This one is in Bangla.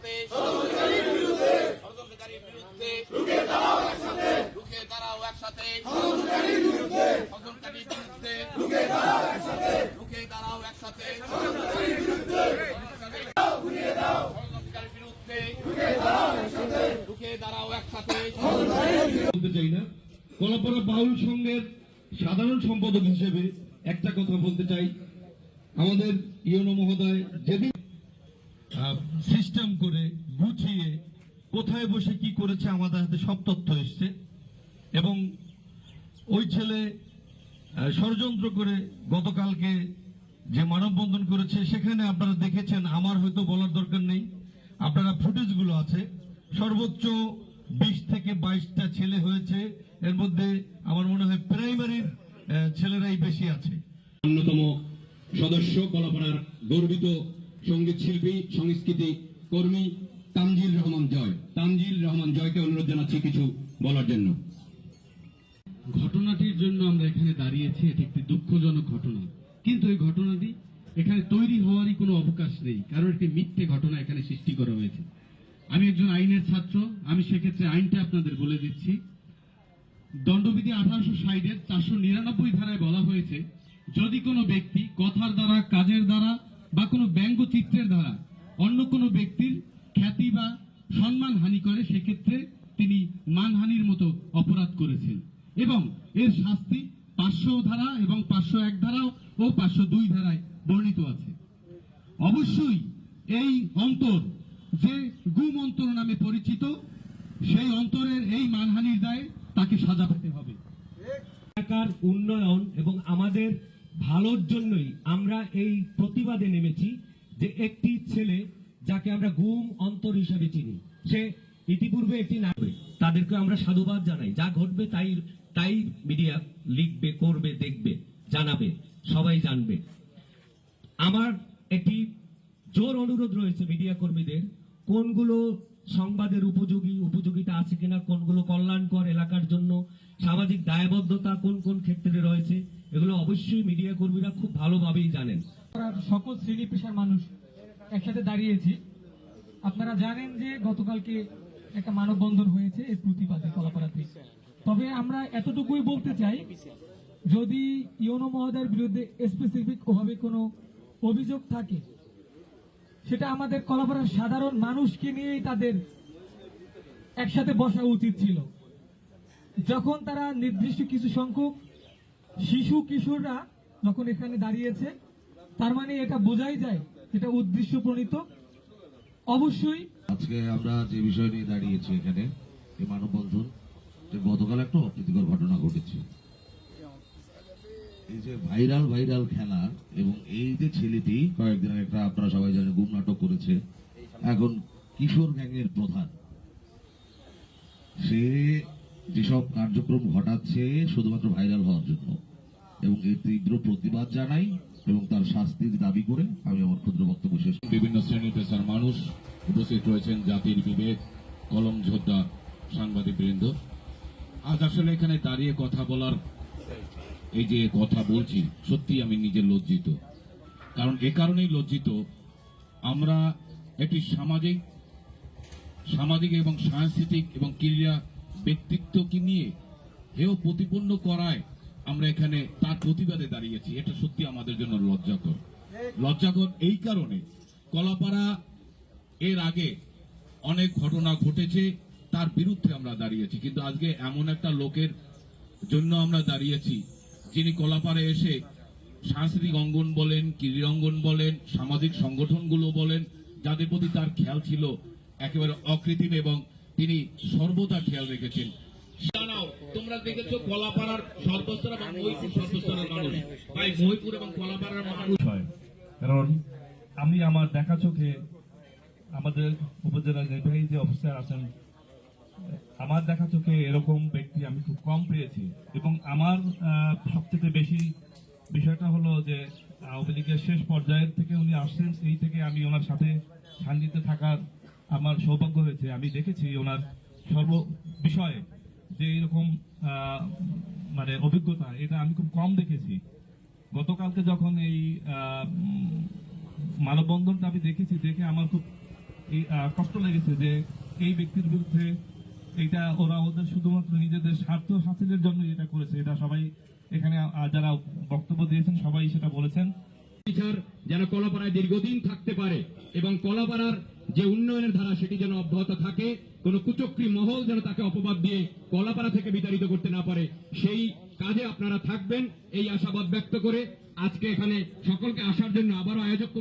একসাথে ষড়যন্ত্রকারীর বিরুদ্ধে রুখে দাঁড়াও একসাথে ষড়যন্ত্রকারীর বিরুদ্ধে রুখে দাঁড়াও একসাথে ষড়যন্ত্রকারীর বিরুদ্ধে রুখে দাঁড়াও একসাথে। বলতে চাই না, কলাপাড়া বাউল সংঘের সাধারণ সম্পাদক হিসেবে একটা কথা বলতে চাই। আমাদের ইউনো মহোদয় যেদিন সিস্টেম করে গুছিয়ে কোথায় বসে কি করেছে আমাদের হাতে সব তথ্য এসছে, এবং ওই ছেলে ষড়যন্ত্র করে গতকালকে যে মানববন্ধন করেছে সেখানে আপনারা দেখেছেন, আমার হয়তো বলার দরকার নেই, আপনারা ফুটেজগুলো আছে, সর্বোচ্চ 20 থেকে 22টা ছেলে হয়েছে, এর মধ্যে আমার মনে হয় প্রাইমারির ছেলেরাই বেশি আছে। অন্যতম সদস্য কলাপাড়ার গর্বিত সঙ্গীত শিল্পী সংস্কৃতি কর্মী তানজিল রহমান জয়কে অনুরোধ জানাচ্ছি কিছু বলার জন্য। ঘটনাটির জন্য আমরা এখানে দাঁড়িয়েছি, এটি একটি দুঃখজনক ঘটনা, কিন্তু এই ঘটনাটি এখানে তৈরি হওয়ারই কোনো অবকাশ নেই, কারণ একটি মিথ্যে ঘটনা এখানে সৃষ্টি করা হয়েছে। আমি একজন আইনের ছাত্র, আমি সেক্ষেত্রে আইনটা আপনাদের বলে দিচ্ছি। দণ্ডবিধি 1860-এর 499 ধারায় বলা হয়েছে, যদি কোনো ব্যক্তি কথার দ্বারা, কাজের দ্বারা বা কোনো ব্যঙ্গচিত্রের দ্বারা অন্য কোনো ব্যক্তির খ্যাতি বা সম্মান হানি করে, সেক্ষেত্রে তিনি মানহানির মতো অপরাধ করেছেন, এবং এর শাস্তি 500 ধারা এবং 501 ধারা ও 502 ধারায় বর্ণিত আছে। অবশ্যই এই অন্তর, যে গুম অন্তর নামে পরিচিত, সেই অন্তরের এই মানহানির দায়ে তাকে সাজা পেতে হবে। এলাকার উন্নয়ন এবং আমাদের ভালোর জন্যই আমরা এই প্রতিবাদে নেমেছি, যে একটি ছেলে যাকে আমরা গুম অন্তর হিসাবে চিনি, সে ইতিপূর্বে একটি নাটক, তাদেরকে আমরা সাধুবাদ জানাই। যা ঘটবে তাই মিডিয়া লিখবে, করবে, দেখবে, জানাবে, সবাই জানবে। আমার একটি জোর অনুরোধ রয়েছে মিডিয়া কর্মীদের, কোনগুলো সংবাদের উপযোগিতা আছে কিনা, কোনগুলো কল্যাণকর এলাকার জন্য, সামাজিক দায়বদ্ধতা কোন কোন ক্ষেত্রে রয়েছে, এগুলো অবশ্যই মিডিয়া কর্মীরা খুব ভালোভাবেই জানেন। সকল শ্রেণী পেশার মানুষ একসাথে দাঁড়িয়েছি। আপনারা জানেন যে গতকালকে একটা মানববন্ধন হয়েছে এর প্রতিবাদে কলাপাড়াতে। তবে আমরা এতটুকুই বলতে চাই, যদি ইউনো মহোদয়ের বিরুদ্ধে স্পেসিফিক ওভাবে কোনো অভিযোগ থাকে, সেটা আমাদের কলাপাড়ার সাধারণ মানুষকে নিয়েই তাদের একসাথে বসা উচিত ছিল। যখন তারা নির্দিষ্ট কিছু সংখ্যক শিশু কিশোররা যখন এখানে দাঁড়িয়েছে, তার মানে এটা বোঝাই যায় এটা উদ্দেশ্য প্রণীত। অবশ্যই আজকে আমরা যে বিষয় নিয়ে দাঁড়িয়েছি এখানে, এই মানববন্ধন, যে গতকাল একটা অপ্রীতিকর ঘটনা ঘটেছে। এই যে ভাইরাল খেলা, এবং এই যে ছেলেটি কয়েকদিন একটা, আপনারা সবাই জানেন, গুম নাটক করেছে, এখন কিশোর গ্যাংয়ের প্রধান, সে যেসব কার্যক্রম ঘটাচ্ছে শুধুমাত্র ভাইরাল হওয়ার জন্য, এবং এর তীব্র প্রতিবাদ জানাই এবং তার শাস্তির দাবি করে আমি আমার ক্ষুদ্র বক্তব্য শেষ। বিভিন্ন শ্রেণী পেশার মানুষ উপস্থিত রয়েছেন, জাতির বিবেক, কলম যোদ্ধা, সাংবাদিক বৃন্দ। আজ আসলে এখানে দাঁড়িয়ে কথা বলার, এই যে কথা বলছি, সত্যি আমি নিজে লজ্জিত। কারণ এ কারণেই লজ্জিত, আমরা একটি সামাজিক এবং সাংস্কৃতিক এবং ক্রীড়া ব্যক্তিত্বকে নিয়ে হেয় প্রতিপন্ন করায় আমরা এখানে তার প্রতিবাদে দাঁড়িয়েছি। এটা সত্যি আমাদের জন্য লজ্জাকর এই কারণে, কলাপাড়া এর আগে অনেক ঘটনা ঘটেছে, তার বিরুদ্ধে আমরা দাঁড়িয়েছি, কিন্তু আজকে এমন একটা লোকের জন্য আমরা দাঁড়িয়েছি, যিনি কলাপাড়ায় এসে সাংস্কৃতিক অঙ্গন বলেন, ক্রীড়া অঙ্গন বলেন, সামাজিক সংগঠনগুলো বলেন, যাদের প্রতি তার খেয়াল ছিল একেবারে অকৃত্রিম, এবং তিনি সর্বদা খেয়াল রেখেছেন। জানাও, তোমরা দেখেছো কলাপাড়ার সর্বস্তর এবং মহিপুর সর্বস্তরের মানুষ, তাই মহিপুর এবং কলাপাড়ার মানুষ হয়। কারণ আমি আমার দেখা চোখে, আমাদের উপজেলা নির্বাহী যে অফিসার আছেন, আমার দেখা চোখে এরকম ব্যক্তি আমি খুব কম পেয়েছি। এবং আমার সবচেয়ে বেশি বিষয়টা হলো যে আওয়ামী লীগের শেষ পর্যায়ের থেকে উনি আসছেন, সেই থেকে আমি ওনার সাথে সান্নিধ্যে থাকার আমার সৌভাগ্য হয়েছে। আমি দেখেছি ওনার সর্ব বিষয়ে যে এরকম মানে অভিজ্ঞতা, এটা আমি খুব কম দেখেছি। গতকালকে যখন এই মানববন্ধনটা আমি দেখেছি, দেখে আমার খুব এই কষ্ট লেগেছে যে এই ব্যক্তির বিরুদ্ধে এটা ওরা ওদের শুধুমাত্র নিজেদের স্বার্থ হাসিলের জন্য এটা করেছে। এটা সবাই এখানে যারা বক্তব্য দিয়েছেন সবাই সেটা বলেছেন। বিচার যেন কলাপাড়ায় দীর্ঘদিন থাকতে পারে এবং কলাপাড়ার যে উন্নয়নের ধারা সেটি যেন অব্যাহত থাকে, কোন কুচক্রী মহল যেন তাকে অপবাদ দিয়ে কলাপাড়া থেকে বিতাড়িত করতে না পারে, সেই কাজে আপনারা থাকবেন এই আশাবাদ ব্যক্ত করে আজকে এখানে সকলকে আসার জন্য আবারও আয়োজক কমিটি